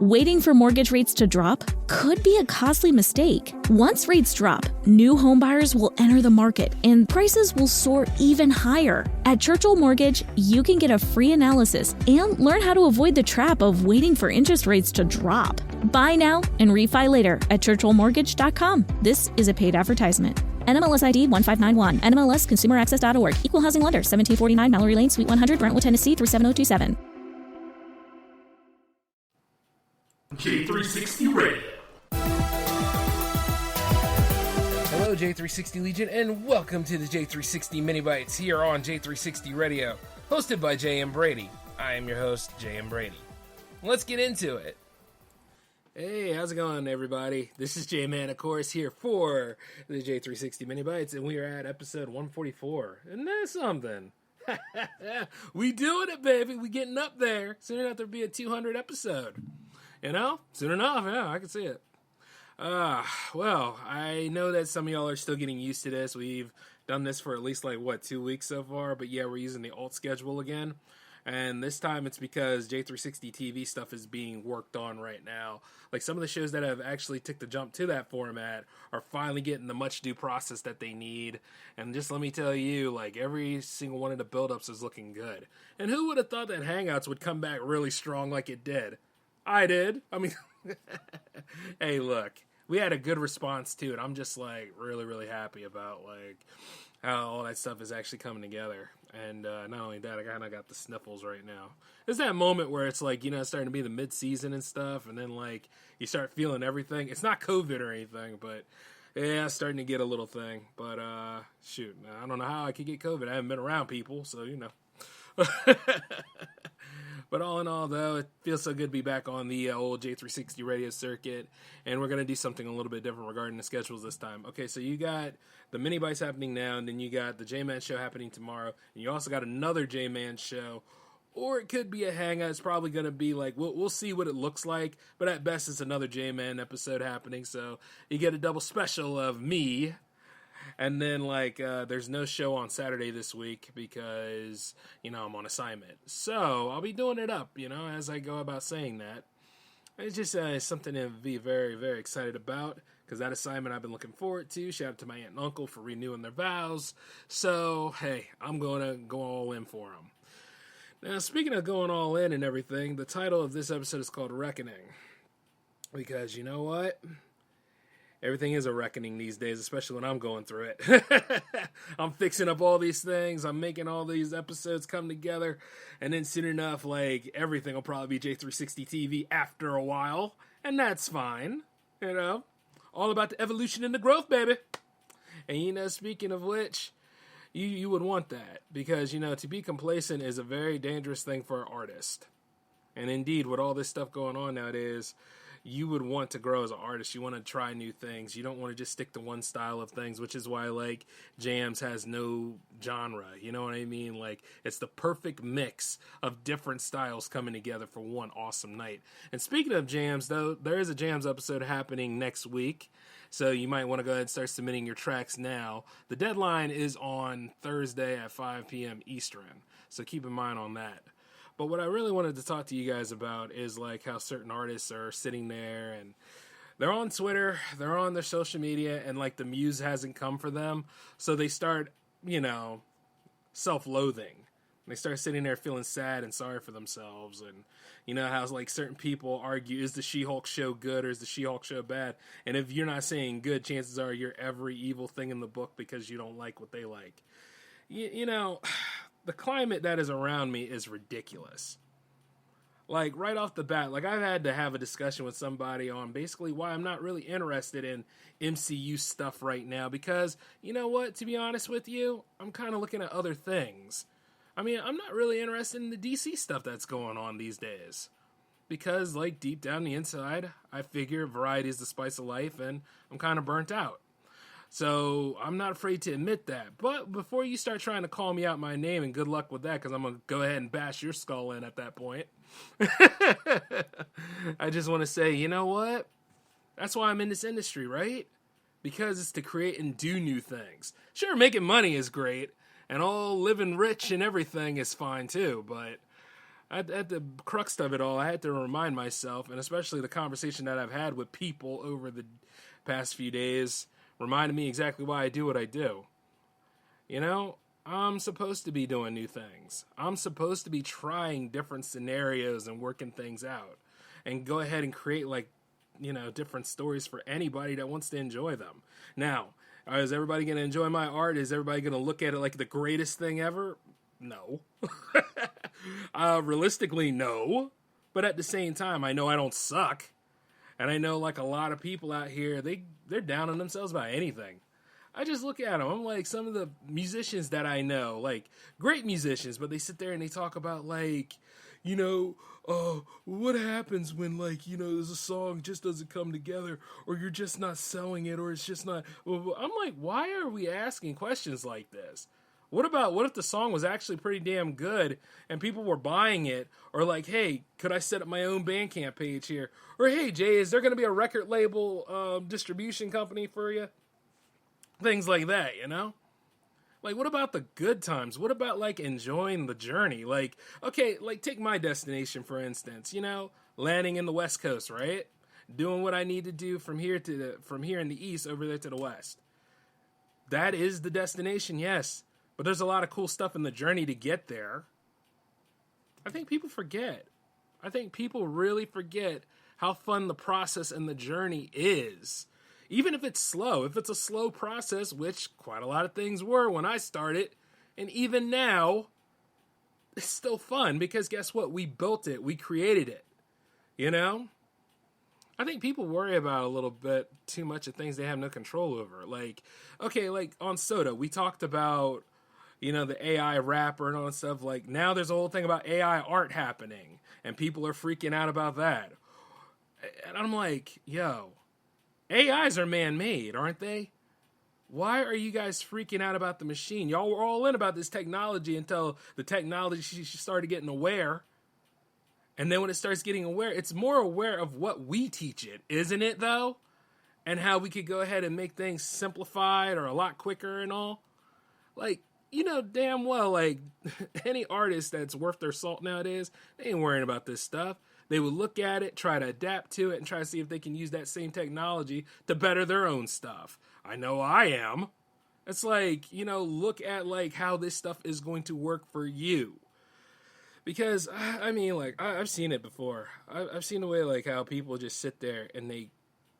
Waiting for mortgage rates to drop could be a costly mistake. Once rates drop, new home buyers will enter the market and prices will soar even higher. At Churchill Mortgage, you can get a free analysis and learn how to avoid the trap of waiting for interest rates to drop. Buy now and refi later at churchillmortgage.com. This is a paid advertisement. NMLS ID 1591. NMLSconsumeraccess.org. Equal housing lender. 1749 Mallory Lane, Suite 100, Brentwood, Tennessee 37027. J360 Radio. Hello, J360 Legion, and welcome to the J360 Mini Bites here on J360 Radio, hosted by J.M. Brady. I am your host, J.M. Brady. Let's get into it. Hey, how's it going, everybody? This is J-Man, of course, here for the J360 Mini Bites, and we are at episode 144. Isn't that something? We doing it, baby. We getting up there. Soon enough there'll be a 200 episode. You know? Soon enough, yeah, I can see it. Well, I know that some of y'all are still getting used to this. We've done this for at least, 2 weeks so far, but yeah, we're using the alt schedule again. And this time it's because J360 TV stuff is being worked on right now. Like, some of the shows that have actually took the jump to that format are finally getting the much due process that they need. And just let me tell you, every single one of the build-ups is looking good. And who would have thought that Hangouts would come back really strong like it did? I did. I mean, hey, look, we had a good response to it. I'm just, really, really happy about, how all that stuff is actually coming together. And not only that, I kind of got the sniffles right now. It's that moment where it's it's starting to be the mid-season and stuff, and then you start feeling everything. It's not COVID or anything, but yeah, it's starting to get a little thing. But shoot, I don't know how I could get COVID. I haven't been around people, so But all in all, though, it feels so good to be back on the old J360 radio circuit, and we're going to do something a little bit different regarding the schedules this time. Okay, so you got the Mini Bites happening now, and then you got the J-Man show happening tomorrow, and you also got another J-Man show, or it could be a hangout. It's probably going to be we'll see what it looks like, but at best it's another J-Man episode happening, so you get a double special of me. And then, there's no show on Saturday this week because, I'm on assignment. So, I'll be doing it up, as I go about saying that. It's just something to be very, very excited about because that assignment I've been looking forward to. Shout out to my aunt and uncle for renewing their vows. So, hey, I'm going to go all in for them. Now, speaking of going all in and everything, the title of this episode is called Reckoning. Because, you know what? Everything is a reckoning these days, especially when I'm going through it. I'm fixing up all these things. I'm making all these episodes come together. And then soon enough, everything will probably be J360 TV after a while. And that's fine. All about the evolution and the growth, baby. And, speaking of which, you would want that. Because, to be complacent is a very dangerous thing for an artist. And indeed, with all this stuff going on nowadays, you would want to grow as an artist. You want to try new things. You don't want to just stick to one style of things, which is why, Jams has no genre. You know what I mean? It's the perfect mix of different styles coming together for one awesome night. And speaking of Jams, though, there is a Jams episode happening next week, so you might want to go ahead and start submitting your tracks now. The deadline is on Thursday at 5 p.m. Eastern, so keep in mind on that. But what I really wanted to talk to you guys about is how certain artists are sitting there and they're on Twitter, they're on their social media, and the muse hasn't come for them. So they start, self-loathing. They start sitting there feeling sad and sorry for themselves. And how certain people argue, is the She-Hulk show good or is the She-Hulk show bad? And if you're not saying good, chances are you're every evil thing in the book because you don't like what they like. The climate that is around me is ridiculous. Right off the bat, I've had to have a discussion with somebody on basically why I'm not really interested in MCU stuff right now. Because, you know what, to be honest with you, I'm kind of looking at other things. I'm not really interested in the DC stuff that's going on these days. Because, deep down the inside, I figure variety is the spice of life, and I'm kind of burnt out. So I'm not afraid to admit that. But before you start trying to call me out my name, and good luck with that, because I'm going to go ahead and bash your skull in at that point. I just want to say, you know what? That's why I'm in this industry, right? Because it's to create and do new things. Sure, making money is great, and all living rich and everything is fine too, but at the crux of it all, I had to remind myself, and especially the conversation that I've had with people over the past few days, reminded me exactly why I do what I do. You know, I'm supposed to be doing new things. I'm supposed to be trying different scenarios and working things out, and go ahead and create, like, you know, different stories for anybody that wants to enjoy them. Now, is everybody going to enjoy my art? Is everybody going to look at it like the greatest thing ever? No. Realistically, no. But at the same time, I know I don't suck. And I know, like, a lot of people out here, they're down on themselves about anything. I just look at them. I'm like, some of the musicians that I know, like, great musicians, but they sit there and they talk about, like, you know, what happens when, like, you know, there's a song just doesn't come together, or you're just not selling it, or it's just not. I'm like, why are we asking questions like this? What if the song was actually pretty damn good and people were buying it? Or like, hey, could I set up my own Bandcamp page here? Or hey, Jay, is there going to be a record label distribution company for you? Things like that, you know? Like, what about the good times? What about, like, enjoying the journey? Like, okay, like, take my destination, for instance, you know, landing in the West Coast, right? Doing what I need to do from here in the East over there to the West. That is the destination, yes. But there's a lot of cool stuff in the journey to get there. I think people forget. I think people really forget how fun the process and the journey is. Even if it's slow, if it's a slow process, which quite a lot of things were when I started, and even now, it's still fun because guess what? We built it. We created it. You know? I think people worry about a little bit too much of things they have no control over. Like, okay, like on Soda, we talked about, you know, the AI rapper and all that stuff. Like, now there's a whole thing about AI art happening, and people are freaking out about that. And I'm like, yo, AIs are man-made, aren't they? Why are you guys freaking out about the machine? Y'all were all in about this technology until the technology started getting aware. And then when it starts getting aware, it's more aware of what we teach it, isn't it, though? And how we could go ahead and make things simplified or a lot quicker and all. Like, you know damn well, like, any artist that's worth their salt nowadays, they ain't worrying about this stuff. They would look at it, try to adapt to it, and try to see if they can use that same technology to better their own stuff. I know I am. It's like, you know, look at, like, how this stuff is going to work for you. Because, I mean, like, I've seen it before. I've seen the way, like, how people just sit there and they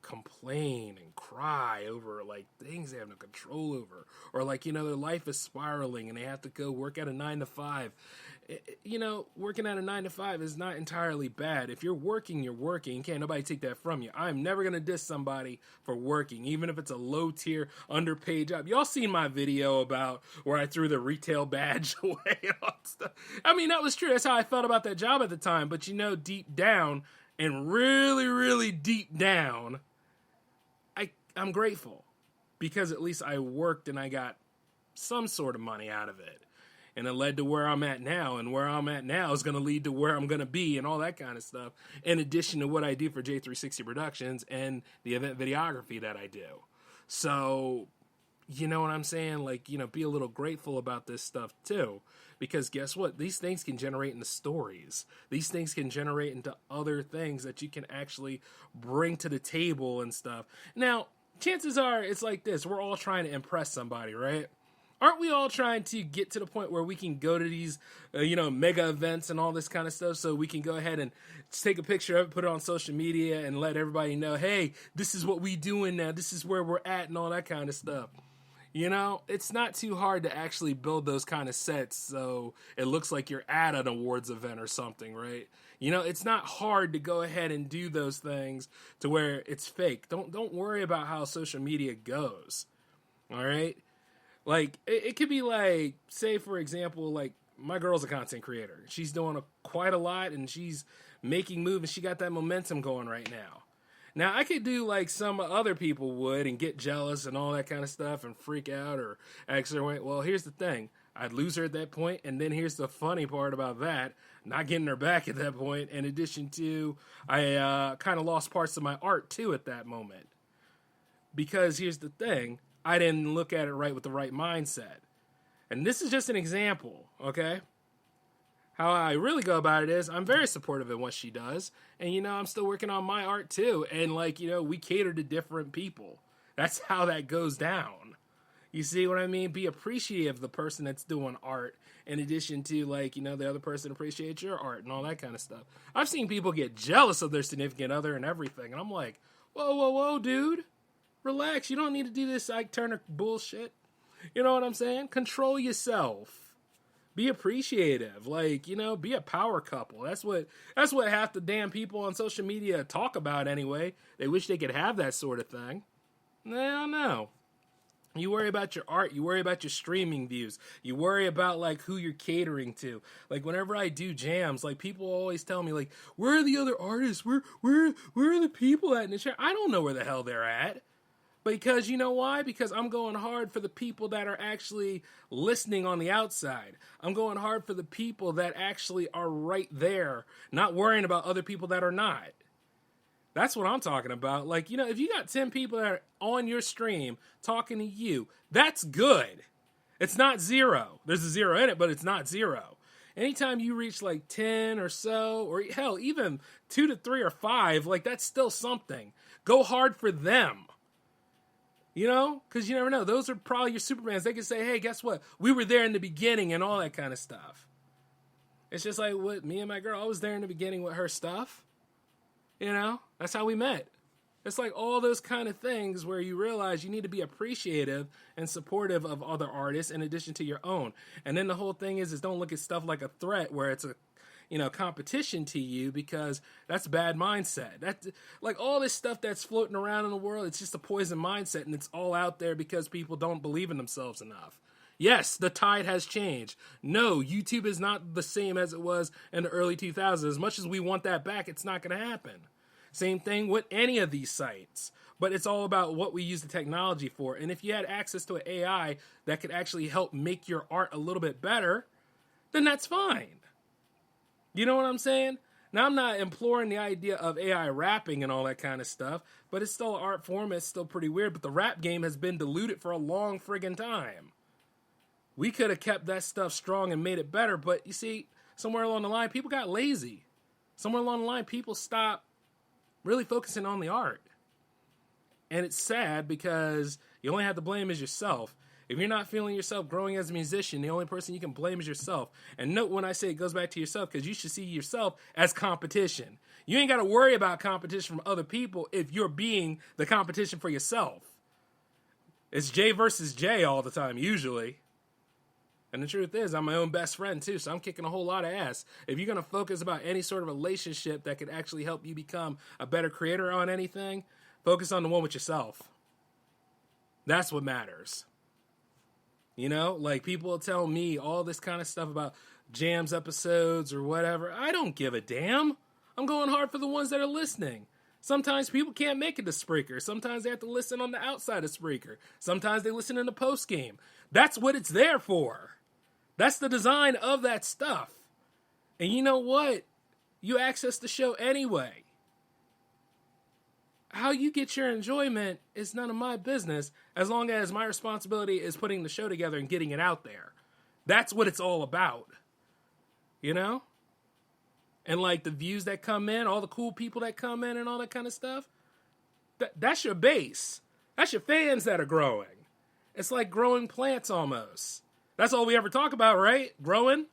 complain and cry over, like, things they have no control over. Or, like, you know, their life is spiraling and they have to go work at a 9-to-5. You know, working at a 9-to-5 is not entirely bad. If you're working, you're working. Can't nobody take that from you. I'm never going to diss somebody for working, even if it's a low-tier, underpaid job. Y'all seen my video about where I threw the retail badge away and all that stuff. I mean, that was true. That's how I felt about that job at the time. But, you know, deep down, and really, really deep down, I'm grateful. Because at least I worked and I got some sort of money out of it. And it led to where I'm at now, and where I'm at now is going to lead to where I'm going to be and all that kind of stuff, in addition to what I do for J360 Productions and the event videography that I do. So, you know what I'm saying? Like, you know, be a little grateful about this stuff too, because guess what? These things can generate into stories. These things can generate into other things that you can actually bring to the table and stuff. Now, chances are it's like this. We're all trying to impress somebody, right? Aren't we all trying to get to the point where we can go to these, you know, mega events and all this kind of stuff so we can go ahead and take a picture of it, put it on social media, and let everybody know, hey, this is what we doing now. This is where we're at and all that kind of stuff. You know, it's not too hard to actually build those kind of sets so it looks like you're at an awards event or something, right? You know, it's not hard to go ahead and do those things to where it's fake. Don't worry about how social media goes, all right? Like, it could be like, say, for example, like, my girl's a content creator. She's doing quite a lot, and she's making moves, and she got that momentum going right now. Now, I could do like some other people would and get jealous and all that kind of stuff and freak out or accidentally. Well, here's the thing. I'd lose her at that point, and then here's the funny part about that. Not getting her back at that point, in addition to I kind of lost parts of my art, too, at that moment. Because here's the thing. I didn't look at it right with the right mindset. And this is just an example, okay? How I really go about it is I'm very supportive of what she does. And, I'm still working on my art too. And, we cater to different people. That's how that goes down. You see what I mean? Be appreciative of the person that's doing art in addition to, the other person appreciates your art and all that kind of stuff. I've seen people get jealous of their significant other and everything. And I'm like, whoa, dude. Relax. You don't need to do this Ike Turner bullshit. You know what I'm saying? Control yourself. Be appreciative, be a power couple. That's what half the damn people on social media talk about anyway. They wish they could have that sort of thing. No. You worry about your art. You worry about your streaming views. You worry about, who you're catering to. Whenever I do jams, people always tell me, where are the other artists? Where are the people at in the chat? I don't know where the hell they're at. Because you know why? Because I'm going hard for the people that are actually listening on the outside. I'm going hard for the people that actually are right there, not worrying about other people that are not. That's what I'm talking about. If you got 10 people that are on your stream talking to you, that's good. It's not zero. There's a zero in it, but it's not zero. Anytime you reach 10 or so, or hell, even 2 to 3 or 5, that's still something. Go hard for them. Because you never know. Those are probably your Supermans. They can say, hey, guess what? We were there in the beginning and all that kind of stuff. It's just what me and my girl, I was there in the beginning with her stuff. That's how we met. It's all those kind of things where you realize you need to be appreciative and supportive of other artists in addition to your own. And then the whole thing is don't look at stuff like a threat where it's a competition to you, because that's bad mindset. That's all this stuff that's floating around in the world. It's just a poison mindset, and it's all out there because people don't believe in themselves enough. Yes, the tide has changed. No, YouTube is not the same as it was in the early 2000s. As much as we want that back, it's not going to happen. Same thing with any of these sites. But it's all about what we use the technology for. And if you had access to an AI that could actually help make your art a little bit better, then that's fine. You know what I'm saying? Now, I'm not imploring the idea of AI rapping and all that kind of stuff, but it's still an art form. It's still pretty weird, but the rap game has been diluted for a long friggin' time. We could have kept that stuff strong and made it better, but you see, somewhere along the line, people got lazy. Somewhere along the line, people stopped really focusing on the art. And it's sad because you only have to blame is yourself. If you're not feeling yourself growing as a musician, the only person you can blame is yourself. And note when I say it goes back to yourself, because you should see yourself as competition. You ain't got to worry about competition from other people if you're being the competition for yourself. It's Jay versus Jay all the time, usually. And the truth is, I'm my own best friend, too, so I'm kicking a whole lot of ass. If you're going to focus about any sort of relationship that could actually help you become a better creator on anything, focus on the one with yourself. That's what matters. People will tell me all this kind of stuff about jams episodes or whatever. I don't give a damn. I'm going hard for the ones that are listening. Sometimes people can't make it to Spreaker. Sometimes they have to listen on the outside of Spreaker. Sometimes they listen in the post game. That's what it's there for. That's the design of that stuff. And you know what? You access the show anyway. How you get your enjoyment is none of my business, as long as my responsibility is putting the show together and getting it out there. That's what it's all about. And the views that come in, all the cool people that come in and all that kind of stuff, that's your base. That's your fans that are growing. It's like growing plants almost. That's all we ever talk about, right? Growing.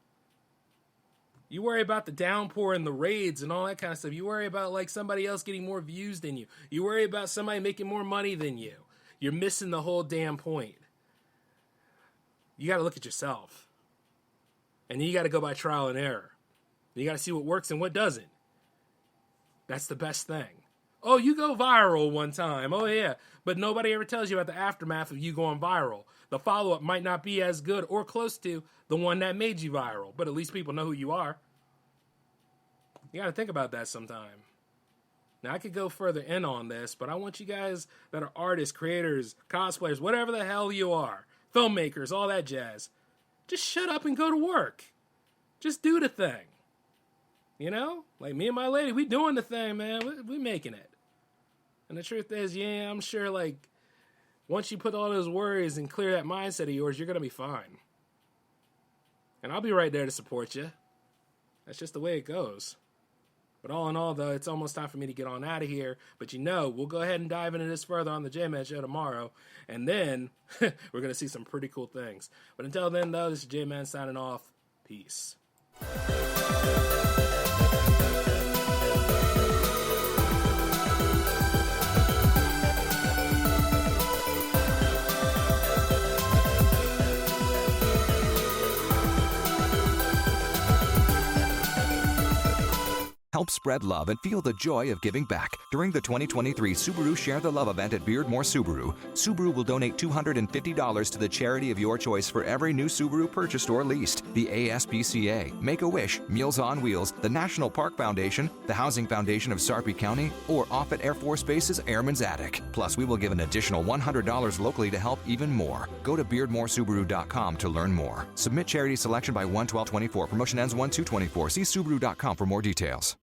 You worry about the downpour and the raids and all that kind of stuff. You worry about somebody else getting more views than you. You worry about somebody making more money than you. You're missing the whole damn point. You got to look at yourself. And you got to go by trial and error. You got to see what works and what doesn't. That's the best thing. Oh, you go viral one time. Oh, yeah. But nobody ever tells you about the aftermath of you going viral. The follow-up might not be as good or close to the one that made you viral. But at least people know who you are. You got to think about that sometime. Now, I could go further in on this, but I want you guys that are artists, creators, cosplayers, whatever the hell you are, filmmakers, all that jazz, just shut up and go to work. Just do the thing. Like me and my lady, we doing the thing, man. We making it. And the truth is, yeah, I'm sure, once you put all those worries and clear that mindset of yours, you're going to be fine. And I'll be right there to support you. That's just the way it goes. But all in all, though, it's almost time for me to get on out of here. But we'll go ahead and dive into this further on the J-Man Show tomorrow. And then we're going to see some pretty cool things. But until then, though, this is J-Man signing off. Peace. Help spread love and feel the joy of giving back. During the 2023 Subaru Share the Love event at Beardmore Subaru, Subaru will donate $250 to the charity of your choice for every new Subaru purchased or leased. The ASPCA, Make-A-Wish, Meals on Wheels, the National Park Foundation, the Housing Foundation of Sarpy County, or Offutt Air Force Base's Airman's Attic. Plus, we will give an additional $100 locally to help even more. Go to BeardmoreSubaru.com to learn more. Submit charity selection by 1/12/24. Promotion ends 1/2/24. See Subaru.com for more details.